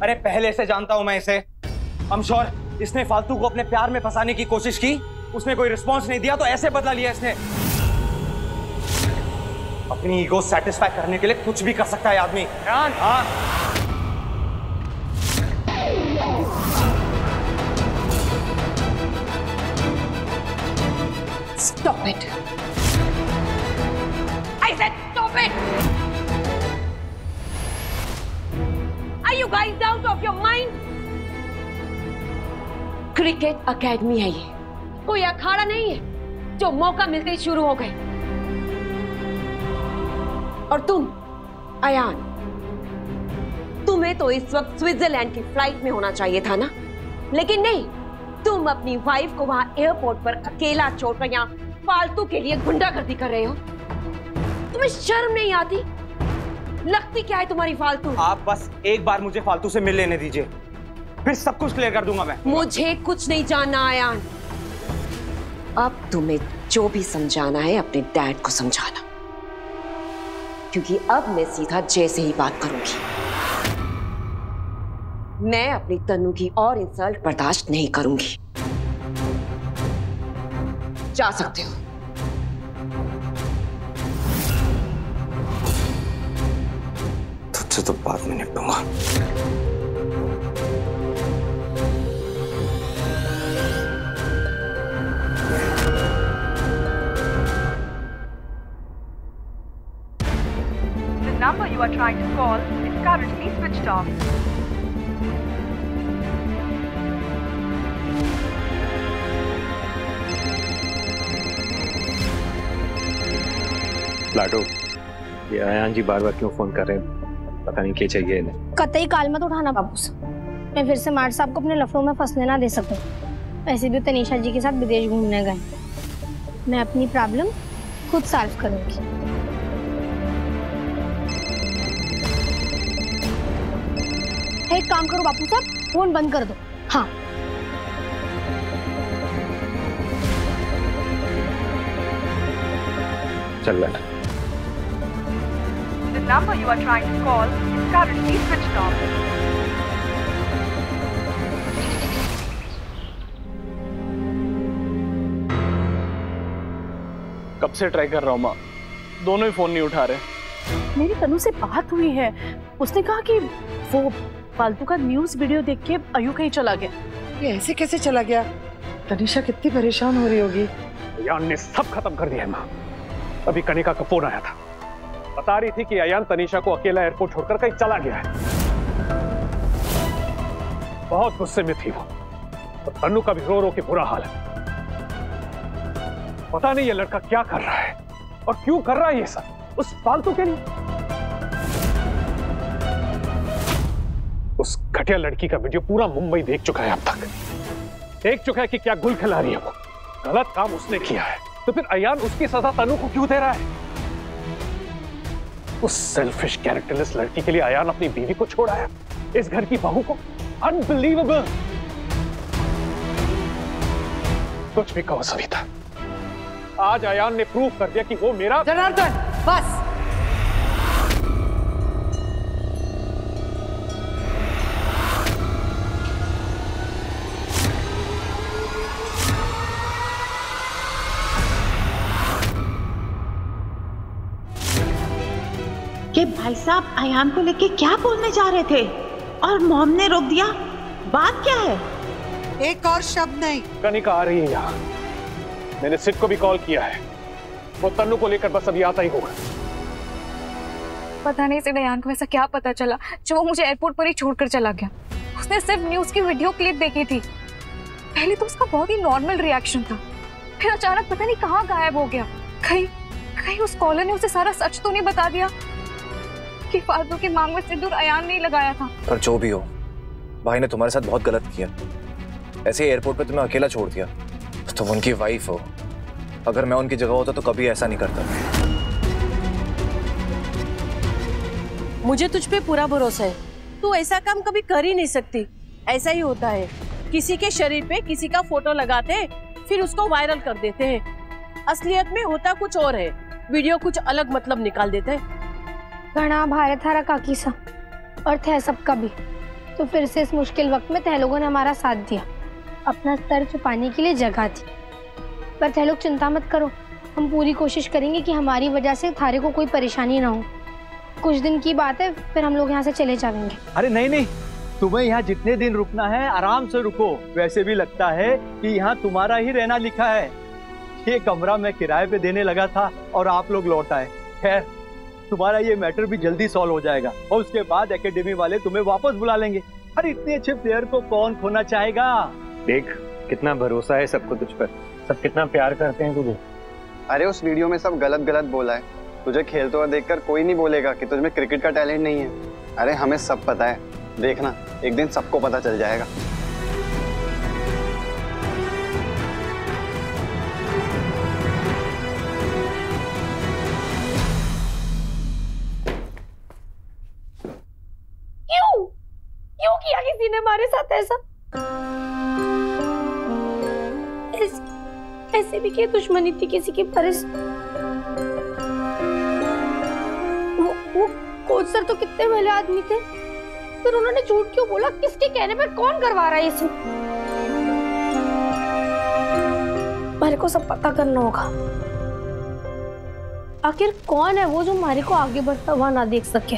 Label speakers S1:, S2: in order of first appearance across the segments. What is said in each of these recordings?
S1: अरे पहले से जानता हूं मैं इसे। I'm sure इसने फालतू को अपने प्यार में फंसाने की कोशिश की, उसने कोई रिस्पॉन्स नहीं दिया तो ऐसे बदला लिया इसने। अपनी ईगो सेटिस्फाई करने के लिए कुछ भी कर सकता है आदमी। हाँ
S2: Stop it! I said stop it! Are you guys out of your mind? Cricket academy है ये, कोई अखाड़ा नहीं है जो मौका मिलते ही शुरू हो गए। और तुम अयान, तुम्हें तो इस वक्त स्विट्जरलैंड की फ्लाइट में होना चाहिए था ना, लेकिन नहीं, तुम अपनी वाइफ को वहां एयरपोर्ट पर अकेला छोड़कर यहाँ फालतू के लिए गुंडागर्दी कर रहे हो। तुम्हें शर्म नहीं आती? लगती क्या है तुम्हारी फालतू?
S1: आप बस एक बार मुझे फालतू से मिल लेने दीजिए, फिर सब कुछ क्लियर कर दूंगा मैं।
S2: मुझे कुछ नहीं जानना अयान। अब तुम्हें जो भी समझाना है अपने डैड को समझाना, क्योंकि अब मैं सीधा जय से ही बात करूंगी। मैं अपनी तन्नू की और इंसल्ट बर्दाश्त नहीं करूंगी। जा सकते हो।
S1: तुझसे तो बाद में निपटूंगा।
S3: The number you are trying to call is currently switched off.
S4: लाडो, ये अयान जी बार बार क्यों फोन कर रहे हैं? पता नहीं क्या चाहिए इन्हें।
S5: कतई काल मत उठाना बाबू साहब, मैं फिर से मार्ट साहब को अपने लफड़ों में फंसने ना दे सकूं। ऐसे भी तनीषा जी के साथ विदेश घूमने गए। मैं अपनी प्रॉब्लम खुद सॉल्व करूंगी। एक काम करो बापू साहब, फोन बंद कर दो। हाँ,
S4: चल बैठ।
S3: The number you are trying to call is currently switched off.
S6: कब से ट्राई कर रहा हूँ माँ, दोनों ही फोन नहीं उठा रहे।
S7: मेरी तनु से बात हुई है, उसने कहा कि वो फालतू का न्यूज़ वीडियो देख के अयू कहीं चला गया।
S8: ये ऐसे कैसे चला गया? तनीषा कितनी परेशान हो रही होगी।
S4: अयान ने सब खत्म कर दिया है माँ। अभी कनिका का फोन आया था, बता रही थी कि अयान तनीषा को अकेला एयरपोर्ट छोड़कर कहीं चला गया है। बहुत गुस्से में थी वो, और तन्नू का भी रो रो के बुरा हाल है। पता नहीं ये लड़का क्या कर रहा है और क्यों कर रहा है ये सब, उस फालतू के लिए। उस घटिया लड़की का वीडियो पूरा मुंबई देख चुका है अब तक। देख चुका है कि क्या गुल खिला रही है वो। गलत काम उसने किया है, तो फिर अयान उसकी सजा तन्नू को क्यों दे रहा है? उस सेल्फिश कैरेक्टरलेस लड़की के लिए अयान अपनी बीवी को छोड़ा है, इस घर की बहू को। अनबिलीवेबल। कुछ भी कहो सविता, आज अयान ने प्रूव कर दिया कि वो मेरा।
S8: जनार्दन, बस।
S9: कि भाई साहब अयान को लेके क्या बोलने जा रहे थे और मॉम ने रोक दिया? बात क्या है?
S8: एक और शब्द नहीं।
S4: कनिका आ रही है यहाँ, मैंने सिड को भी कॉल किया है, वो तन्नू को लेकर बस अभी आता ही होगा।
S3: पता नहीं सिड अयान को ऐसा क्या पता चला जो वो मुझे एयरपोर्ट पर ही छोड़कर चला गया। उसने सिर्फ न्यूज की वीडियो क्लिप देखी थी। पहले तो उसका बहुत ही नॉर्मल रिएक्शन था, फिर अचानक पता नहीं कहाँ गायब हो गया। कहीं उस कॉलर ने उसे सारा सच तो नहीं बता दिया कि फालतू के मांग में सिंदूर अयान नहीं लगाया था।
S10: पर जो भी हो, भाई ने तुम्हारे साथ बहुत गलत किया। ऐसे एयरपोर्ट पे तुम्हें अकेला छोड़ दिया। तुम उनकी वाइफ हो, अगर मैं उनकी जगह होता तो कभी ऐसा नहीं करता।
S7: मुझे तुझ पे पूरा भरोसा है, तू ऐसा काम कभी कर ही नहीं सकती। ऐसा ही होता है, किसी के शरीर पे किसी का फोटो लगाते फिर उसको वायरल कर देते हैं। असलियत में होता कुछ और है, वीडियो कुछ अलग मतलब निकाल देते हैं।
S5: घना भारत हरा काकी सा अर्थ है सबका भी। तो फिर से इस मुश्किल वक्त में तह लोगों ने हमारा साथ दिया, अपना सर छुपाने के लिए जगह दी। पर तह लोग चिंता मत करो, हम पूरी कोशिश करेंगे कि हमारी वजह से थारे को कोई परेशानी ना हो। कुछ दिन की बात है, फिर हम लोग यहाँ से चले जाएंगे।
S11: अरे नहीं नहीं, तुम्हें यहाँ जितने दिन रुकना है आराम से रुको। वैसे भी लगता है कि यहाँ तुम्हारा ही रहना लिखा है। ये कमरा मैं किराए पे देने लगा था और आप लोग लौट आए। खैर, तुम्हारा ये मैटर भी जल्दी सॉल्व हो जाएगा और उसके बाद एकेडमी वाले तुम्हें वापस बुला लेंगे। अरे इतने अच्छे प्लेयर को कौन खोना चाहेगा।
S4: देख कितना भरोसा है सबको तुझ पर, सब कितना प्यार करते हैं तुझे।
S12: अरे उस वीडियो में सब गलत गलत बोला है, तुझे खेलते हुए देखकर कोई नहीं बोलेगा कि तुझमें क्रिकेट का टैलेंट नहीं है। अरे हमें सब पता है, देखना एक दिन सबको पता चल जाएगा।
S5: क्यों किया किसी ने हमारे साथ ऐसा? ऐसे भी क्या दुश्मनी थी किसी की परिस? वो कोच सर तो कितने भले आदमी थे, फिर उन्होंने झूठ क्यों बोला? किसके कहने पर? कौन करवा रहा है इसे? हमारे को सब पता करना होगा। आखिर कौन है वो जो हमारे को आगे बढ़ता हुआ ना देख सके?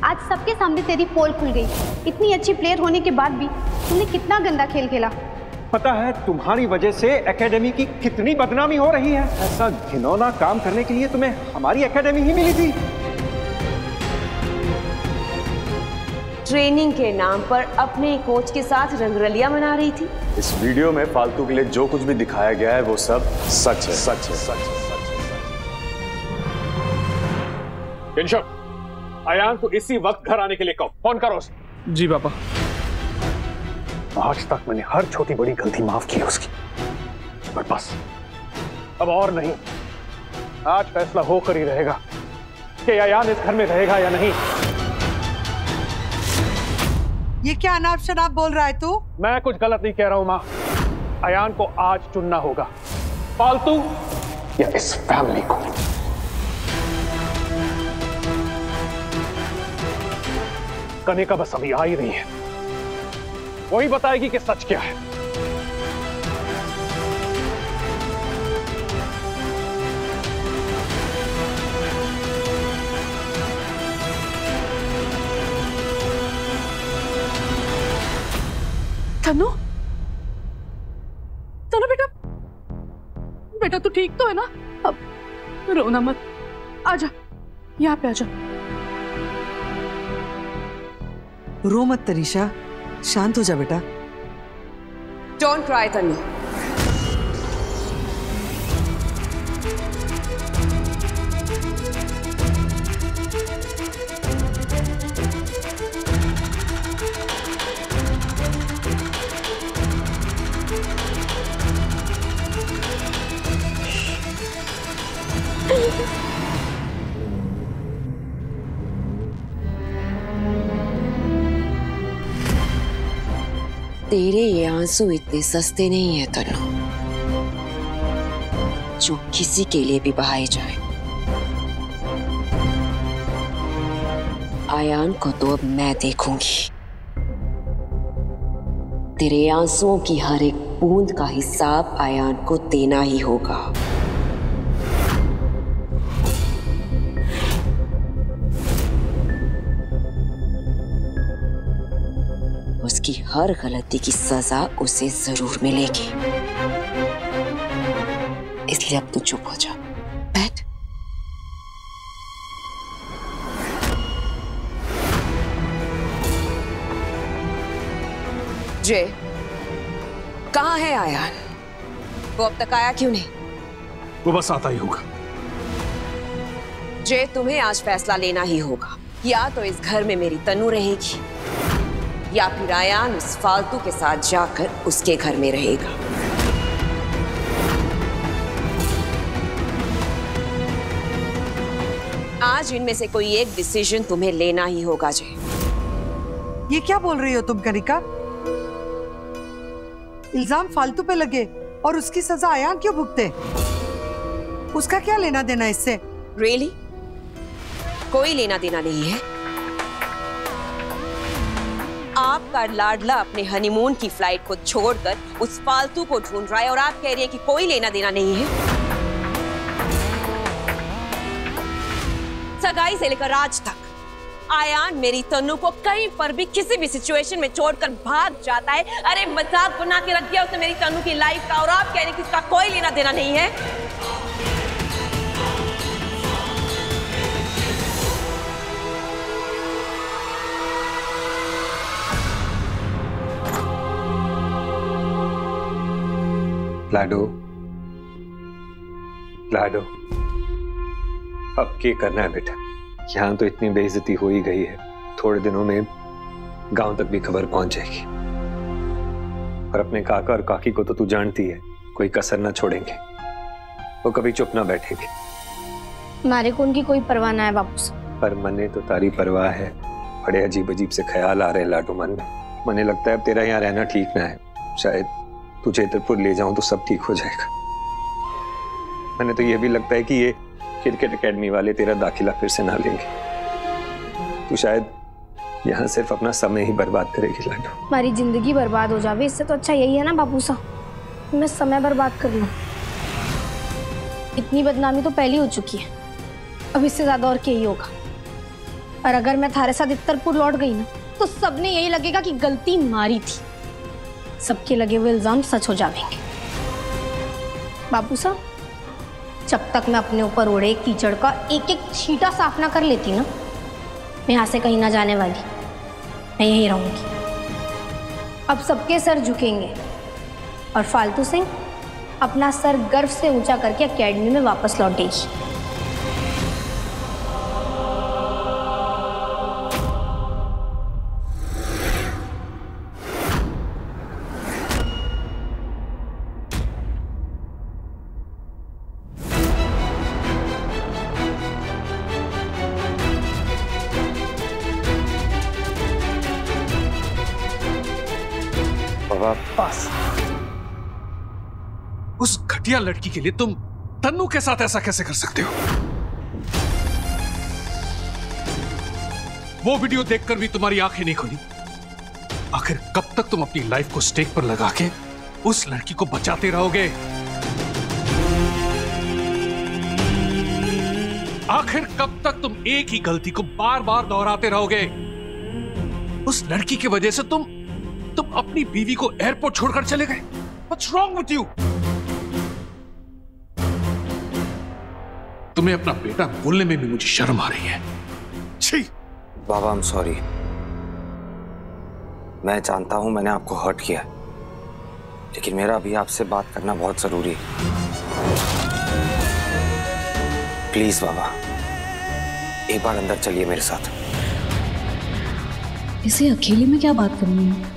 S13: आज सबके सामने तेरी पोल खुल गई। इतनी अच्छी प्लेयर होने के बाद भी तुमने कितना गंदा खेल खेला।
S4: पता है तुम्हारी वजह से एकेडमी की कितनी बदनामी हो रही है। ऐसा घिनौना काम करने के लिए तुम्हें हमारी एकेडमी ही मिली थी।
S2: ट्रेनिंग के नाम पर अपने कोच के साथ रंगरलिया मना रही थी।
S14: इस वीडियो में फालतू के लिए जो कुछ भी दिखाया गया है वो सब सच है। सच है, सच है।
S4: किंशक, अयान को इसी वक्त घर आने के लिए कहो। फोन करो उसे।
S6: जी पापा।
S4: आज तक मैंने हर छोटी बड़ी गलती माफ की है उसकी, पर बस अब और नहीं। आज फैसला होकर ही रहेगा कि अयान इस घर में रहेगा या नहीं।
S8: ये क्या अनाप शनाप बोल रहा है तू?
S4: मैं कुछ गलत नहीं कह रहा हूं माँ। अयान को आज चुनना होगा, फालतू या इस फैमिली को। कनिका बस अभी आ ही रही है, वही बताएगी कि सच क्या है।
S7: तनु, तनु बेटा, बेटा तू ठीक तो है ना? अब रोना मत, आजा यहाँ पे आजा।
S8: रो मत तनीषा, शांत हो जा बेटा।
S2: डोंट क्राई तनु। तेरे ये आंसू इतने सस्ते नहीं है तनु, जो किसी के लिए भी बहाए जाए। अयान को तो अब मैं देखूंगी। तेरे आंसुओं की हर एक बूंद का हिसाब अयान को देना ही होगा। उसकी हर गलती की सजा उसे जरूर मिलेगी। इसलिए अब तू चुप हो जा, बैठ। जे, कहाँ है अयान? वो अब तक आया क्यों नहीं?
S4: वो बस आता ही होगा।
S2: जे, तुम्हें आज फैसला लेना ही होगा। या तो इस घर में मेरी तनु रहेगी, या फिर अयान उस फालतू के साथ जाकर उसके घर में रहेगा। आज इनमें से कोई एक डिसीजन तुम्हें लेना ही होगा। जे,
S8: ये क्या बोल रही हो तुम कनिका? इल्जाम फालतू पे लगे और उसकी सजा अयान क्यों भुगते? उसका क्या लेना देना इससे?
S2: रियली? कोई लेना देना नहीं है? आपका लाडला अपने हनीमून की फ्लाइट को छोड़कर उस फालतू को ढूंढ रहा है और आप कह रही हैं कि कोई लेना देना नहीं है। सगाई से लेकर आज तक आयान मेरी तन्नू को कहीं पर भी किसी भी सिचुएशन में छोड़कर भाग जाता है। अरे मजाक बना के रख दिया उसने मेरी तन्नू की लाइफ का और आप कह रहे हैं कि इसका कोई लेना देना नहीं है।
S15: लाडो, लाडो, अब क्या करना है बेटा? यहाँ तो इतनी बेइज्जती हो ही गई है, थोड़े दिनों में गांव तक भी खबर पहुंच जाएगी। और अपने काका और काकी को तो तू जानती है, कोई कसर ना छोड़ेंगे, वो कभी चुप ना बैठेंगे।
S5: हमारे को उनकी कोई परवाह ना है बापू।
S15: पर मने तो तारी परवाह है। बड़े अजीब अजीब से ख्याल आ रहे हैं लाडो मन में। मने लगता है अब तेरा यहाँ रहना ठीक ना है, शायद तुझे छेत्रपुर ले जाऊं तो सब ठीक हो जाएगा। मैंने तो ये भी लगता है कि ये क्रिकेट एकेडमी वाले तेरा दाखिला फिर से ना लेंगे। तू शायद यहाँ सिर्फ अपना समय ही बर्बाद करेगी लाडो।
S5: हमारी जिंदगी बर्बाद हो जावे, इससे तो अच्छा यही है ना बापू साहब, मैं समय बर्बाद कर लूं। इतनी बदनामी तो पहले हो चुकी है, अब इससे ज्यादा और क्या ही होगा। और अगर मैं थारे साथ इत्तरपुर लौट गई ना तो सबने यही लगेगा कि गलती मारी थी। सबके लगे हुए इल्जाम सच हो जाएंगे। बापू साहब, जब तक मैं अपने ऊपर उड़े कीचड़ का एक एक छींटा साफ ना कर लेती ना, मैं यहाँ से कहीं ना जाने वाली, मैं यहीं रहूंगी। अब सबके सर झुकेंगे और फालतू सिंह अपना सर गर्व से ऊंचा करके एकेडमी में वापस लौटेगी।
S16: बस उस घटिया लड़की के लिए तुम तन्नू के साथ ऐसा कैसे कर सकते हो? वो वीडियो देखकर भी तुम्हारी आंखें नहीं खुली। आखिर कब तक तुम अपनी लाइफ को स्टेक पर लगा के उस लड़की को बचाते रहोगे? आखिर कब तक तुम एक ही गलती को बार बार दोहराते रहोगे? उस लड़की की वजह से तुम अपनी बीवी को एयरपोर्ट छोड़कर चले गए। What's wrong with you? तुम्हें अपना बेटा बोलने में भी मुझे शर्म आ रही है। छी!
S10: बाबा, I'm sorry। मैं जानता हूं मैंने आपको हर्ट किया, लेकिन मेरा अभी आपसे बात करना बहुत जरूरी है। प्लीज बाबा, एक बार अंदर चलिए मेरे साथ।
S17: इसे अकेले में क्या बात करनी है?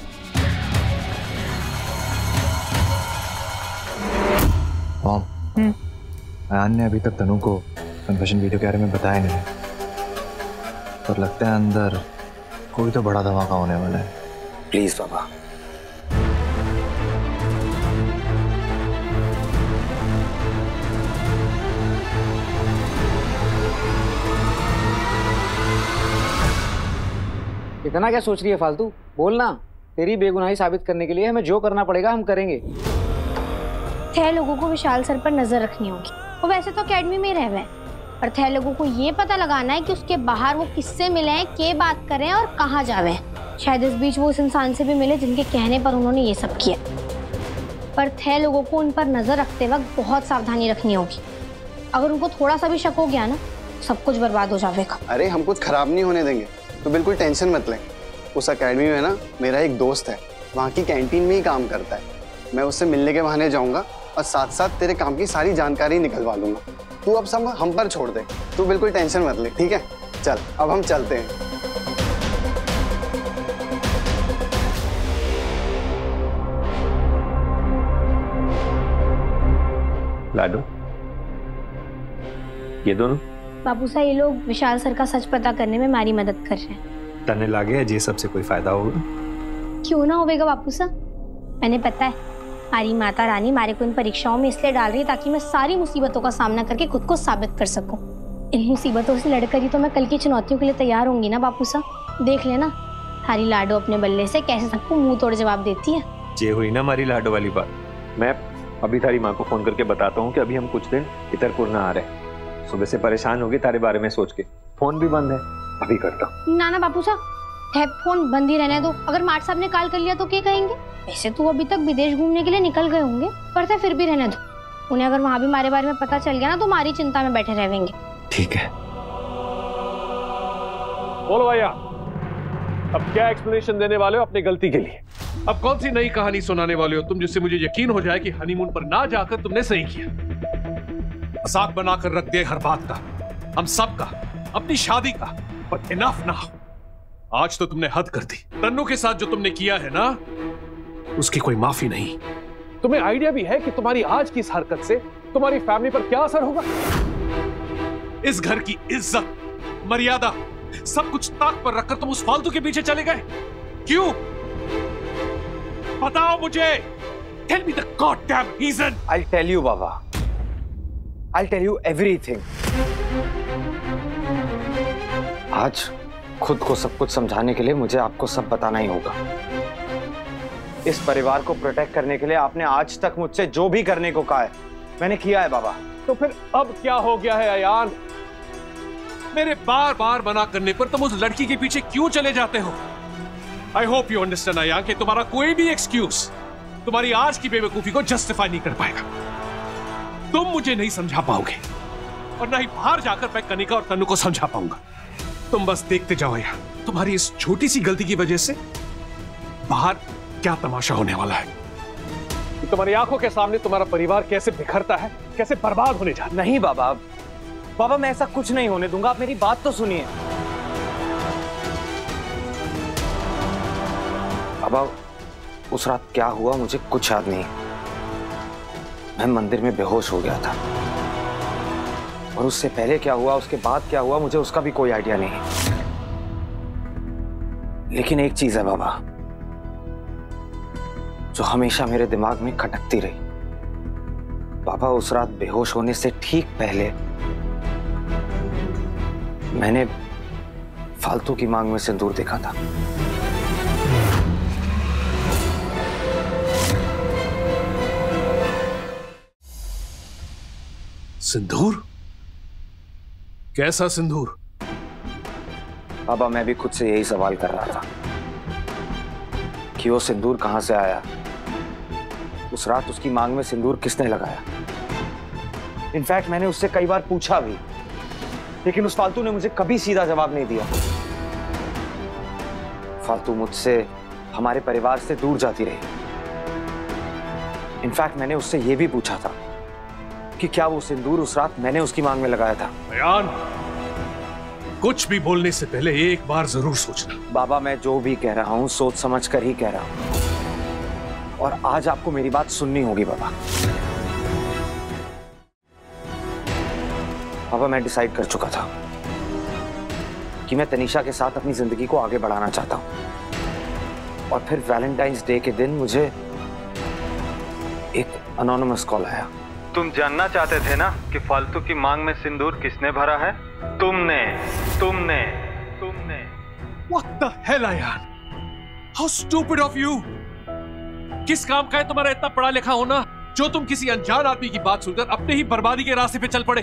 S10: मॉम, आयान ने अभी तक तनु को कन्फेशन वीडियो के बारे में बताया नहीं, पर लगता है अंदर कोई तो बड़ा धमाका होने वाला है। प्लीज बाबा।
S18: इतना क्या सोच रही है फालतू? बोलना। तेरी बेगुनाही साबित करने के लिए हमें जो करना पड़ेगा हम करेंगे।
S5: थे लोगों को विशाल सर पर नजर रखनी होगी। वो वैसे तो एकेडमी में रह गए, पर थे लोगों को ये पता लगाना है कि उसके बाहर वो किससे मिले हैं, क्या बात कर रहे हैं और कहाँ जावे हैं। शायद इस बीच वो उस इंसान से भी मिले जिनके कहने पर उन्होंने ये सब किया। पर थे लोगों को उन पर नजर रखते वक्त बहुत सावधानी रखनी होगी। अगर उनको थोड़ा सा भी शक हो गया ना, सब कुछ बर्बाद हो जाएगा।
S12: अरे हम कुछ खराब नहीं होने देंगे, तो बिल्कुल टेंशन मत लें। उस अकेडमी में ना मेरा एक दोस्त है, वहाँ की कैंटीन में ही काम करता है। मैं उससे मिलने के बहाने जाऊंगा और साथ साथ तेरे काम की सारी जानकारी निकलवा लूंगा। तू अब सब हम पर छोड़ दे, तू बिल्कुल टेंशन मत ले, ठीक है? चल अब हम चलते हैं।
S15: लाडो, ये दोनों
S5: बापू साहब, ये लोग विशाल सर का सच पता करने में हमारी मदद कर रहे हैं।
S15: तने लागे है ये सबसे कोई फायदा होगा?
S5: क्यों ना होगा बापू साहब, मैंने पता है हमारी माता रानी हमारे को इन परीक्षाओं में इसलिए डाल रही है ताकि मैं सारी मुसीबतों का सामना करके खुद को साबित कर सकूं। इन मुसीबतों से लड़कर ही तो मैं कल की चुनौतियों के लिए तैयार होंगी ना बापू साहब। देख लेना, थारी लाडो अपने बल्ले से कैसे सबको मुंह तोड़ जवाब देती है।
S15: ये हुई ना हमारी लाडो वाली बात। मैं अभी तारी माँ को फोन करके बताता हूँ कि अभी हम कुछ दिन इतरपुर ना आ रहे। सुबह से परेशान होगी तारे बारे में सोच के। फोन भी बंद है, अभी करता हूँ।
S5: ना बापू साहब, फोन बंद ही रहने दो। अगर मार्ट साहब ने कॉल कर लिया तो क्या कहेंगे? वैसे तो अभी तक विदेश घूमने के लिए निकल गए होंगे, पर फिर भी रहने दो। उन्हें अगर वहाँ भी हमारे बारे में पता चल गया ना तो हमारी चिंता में बैठे रहेंगे।
S10: ठीक है।
S16: बोलो भैया, अब क्या एक्सप्लेनेशन देने वाले हो अपनी गलती के लिए? अब कौन सी नई कहानी सुनाने वाले हो तुम, जिससे मुझे यकीन हो जाए कि हनीमून पर ना जाकर तुमने सही किया? मजाक बनाकर रख दिया हर बात का, हम सब का, अपनी शादी का। पर इनफ ना, आज तो तुमने हद कर दी। तन्नू के साथ जो तुमने किया है ना, उसकी कोई माफी नहीं। तुम्हें आइडिया भी है कि तुम्हारी आज की इस हरकत से तुम्हारी फैमिली पर क्या असर होगा? इस घर की इज्जत, मर्यादा, सब कुछ ताक पर रखकर तुम उस फालतू के पीछे चले गए। क्यों? बताओ मुझे। Tell me the goddamn reason.
S10: I'll tell you, Baba. I'll tell you everything. आज खुद को सब कुछ समझाने के लिए मुझे आपको सब बताना ही होगा। इस परिवार को प्रोटेक्ट करने के लिए आपने आज तक मुझसे जो भी करने को कहा है मैंने किया है बाबा।
S16: तो फिर अब क्या हो गया है अयान? मेरे बार बार मना करने पर तुम उस लड़की के पीछे क्यों चले जाते हो? I hope you understand Ayaan कि तुम्हारा कोई भी एक्सक्यूज तुम्हारी आज की बेवकूफी को जस्टिफाई नहीं कर पाएगा। तुम मुझे नहीं समझा पाओगे और ना ही बाहर जाकर मैं कनिका और तन्नू को समझा पाऊंगा। तुम बस देखते जाओ यार, तुम्हारी इस छोटी सी गलती की वजह से बाहर क्या तमाशा होने वाला है। तुम्हारी आंखों के सामने तुम्हारा परिवार कैसे बिखरता है, कैसे बर्बाद होने जा रहा है।
S10: नहीं बाबा, बाबा मैं ऐसा कुछ नहीं होने दूंगा। आप मेरी बात तो सुनिए। बाबा उस रात क्या हुआ मुझे कुछ याद नहीं। मैं मंदिर में बेहोश हो गया था और उससे पहले क्या हुआ, उसके बाद क्या हुआ, मुझे उसका भी कोई आइडिया नहीं। लेकिन एक चीज है बाबा जो हमेशा मेरे दिमाग में खटकती रही। बाबा उस रात बेहोश होने से ठीक पहले मैंने फालतू की मांग में सिंदूर देखा था।
S16: सिंदूर? कैसा सिंदूर?
S10: बाबा मैं भी खुद से यही सवाल कर रहा था कि वो सिंदूर कहां से आया। उस रात उसकी मांग में सिंदूर किसने लगाया? इनफैक्ट मैंने उससे कई बार पूछा भी, लेकिन उस फालतू ने मुझे कभी सीधा जवाब नहीं दिया। फालतू मुझसे, हमारे परिवार से दूर जाती रही। इनफैक्ट मैंने उससे यह भी पूछा था कि क्या वो सिंदूर उस रात मैंने उसकी मांग में लगाया था।
S16: अयान, कुछ भी बोलने से पहले एक बार जरूर सोचना।
S10: बाबा मैं जो भी कह रहा हूं सोच समझ कर ही कह रहा हूं, और आज आपको मेरी बात सुननी होगी बाबा। बाबा मैं डिसाइड कर चुका था कि मैं तनीषा के साथ अपनी जिंदगी को आगे बढ़ाना चाहता हूं। और फिर वैलेंटाइंस डे के दिन मुझे एक अनोनिमस कॉल आया।
S19: तुम जानना चाहते थे ना कि फालतू की मांग में सिंदूर किसने भरा है? तुमने तुमने तुमने।
S16: What the hell, Ayan? How stupid of you! किस काम का है तुम्हारा इतना पढ़ा लिखा होना जो तुम किसी अनजान आदमी की बात सुनकर अपने ही बर्बादी के रास्ते पे चल पड़े?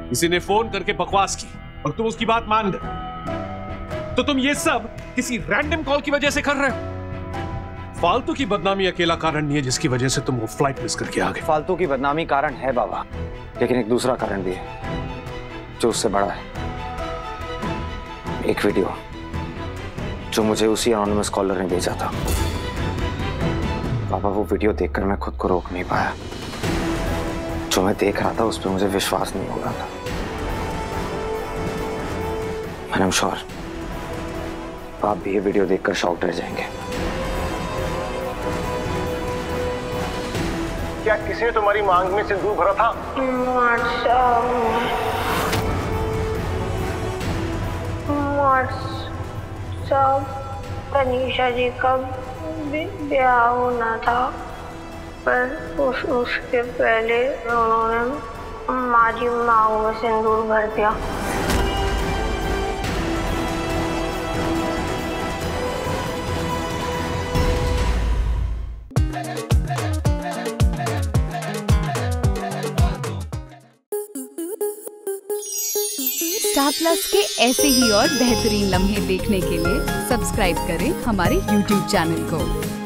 S16: किसी ने फोन करके बकवास की और तुम उसकी बात मान गए, तो तुम ये सब किसी रैंडम कॉल की वजह से कर रहे हो। फालतू की बदनामी अकेला कारण नहीं है जिसकी वजह से तुम वो फ्लाइट मिस करके आ गए।
S10: फालतू की बदनामी कारण है बाबा, लेकिन एक दूसरा कारण भी है जो उससे बड़ा है। एक वीडियो जो मुझे उसी अनोनिमस कॉलर ने भेजा था। बाबा वो वीडियो देखकर मैं खुद को रोक नहीं पाया। जो मैं देख रहा था उस पर मुझे विश्वास नहीं हो रहा था। आई एम श्योर आप भी ये वीडियो देखकर शॉक्ड रह जाएंगे।
S4: क्या किसी ने तुम्हारी मांग में सिंदूर भरा था?
S20: तनीषा जी का ब्याह होना था, पर उसके पहले उन्होंने माँ जी मांग में सिंदूर भर दिया।
S21: स्टार प्लस के ऐसे ही और बेहतरीन लम्हे देखने के लिए सब्सक्राइब करें हमारे YouTube चैनल को।